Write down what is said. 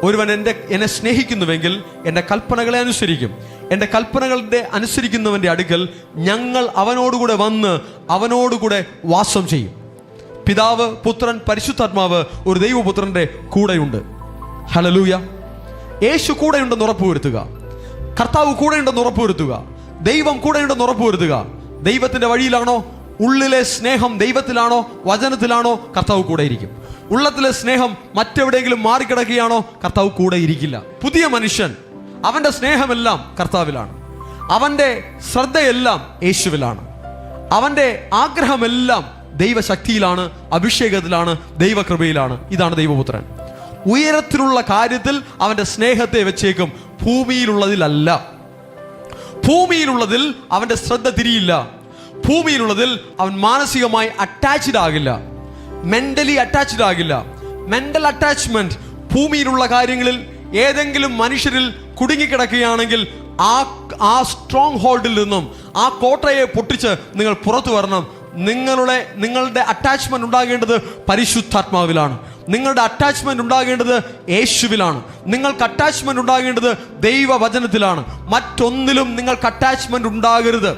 ഒരുവൻ എന്നെ സ്നേഹിക്കുന്നുവെങ്കിൽ എൻ്റെ കൽപ്പനകളെ അനുസരിക്കും. എൻ്റെ കൽപ്പനകളുടെ അനുസരിക്കുന്നവൻ്റെ അടുക്കൽ ഞങ്ങൾ അവനോടുകൂടെ വന്ന് അവനോടുകൂടെ വാസം ചെയ്യും. പിതാവ്, പുത്രൻ, പരിശുദ്ധാത്മാവ് ഒരു ദൈവപുത്രൻ്റെ കൂടെയുണ്ട്. ഹല്ലേലൂയ. യേശു കൂടെയുണ്ടെന്ന് ഉറപ്പുവരുത്തുക. കർത്താവ് കൂടെയുണ്ടെന്ന് ഉറപ്പുവരുത്തുക. ദൈവം കൂടെയുണ്ടെന്ന് ഉറപ്പുവരുത്തുക. ദൈവത്തിൻ്റെ വഴിയിലാണോ? ഉള്ളിലെ സ്നേഹം ദൈവത്തിലാണോ വചനത്തിലാണോ? കർത്താവ് കൂടെ ഇരിക്കും. ഉള്ളത്തിലെ സ്നേഹം മറ്റെവിടെയെങ്കിലും മാറിക്കിടക്കുകയാണോ? കർത്താവ് കൂടെ ഇരിക്കില്ല. പുതിയ മനുഷ്യൻ, അവൻ്റെ സ്നേഹമെല്ലാം കർത്താവിലാണ്. അവൻ്റെ ശ്രദ്ധയെല്ലാം യേശുവിലാണ്. അവൻ്റെ ആഗ്രഹമെല്ലാം ദൈവശക്തിയിലാണ്, അഭിഷേകത്തിലാണ്, ദൈവകൃപയിലാണ്. ഇതാണ് ദൈവപുത്രൻ. ഉയരത്തിലുള്ള കാര്യത്തിൽ അവൻ്റെ സ്നേഹത്തെ വെച്ചേക്കും, ഭൂമിയിലുള്ളതിലല്ല. ഭൂമിയിലുള്ളതിൽ അവൻ്റെ ശ്രദ്ധ തിരിയില്ല. ഭൂമിയിലുള്ളതിൽ അവൻ മാനസികമായി അറ്റാച്ച്ഡ് ആകില്ല, മെന്റലി അറ്റാച്ച്ഡ് ആകില്ല. മെന്റൽ അറ്റാച്ച്മെന്റ് ഭൂമിയിലുള്ള കാര്യങ്ങളിൽ ഏതെങ്കിലും മനുഷ്യരിൽ കുടുങ്ങിക്കിടക്കുകയാണെങ്കിൽ ആ സ്ട്രോങ് ഹോൾഡിൽ നിന്നും, ആ കോട്ടയെ പൊട്ടിച്ച് നിങ്ങൾ പുറത്തു വരണം. നിങ്ങളുടെ അറ്റാച്ച്മെന്റ് ഉണ്ടാകേണ്ടത് പരിശുദ്ധാത്മാവിലാണ്. നിങ്ങളുടെ അറ്റാച്ച്മെന്റ് ഉണ്ടാകേണ്ടത് യേശുവിലാണ്. നിങ്ങൾക്ക് അറ്റാച്ച്മെന്റ് ഉണ്ടാകേണ്ടത് ദൈവവചനത്തിലാണ്. മറ്റൊന്നിലും നിങ്ങൾക്ക് അറ്റാച്ച്മെന്റ് ഉണ്ടാകരുത്.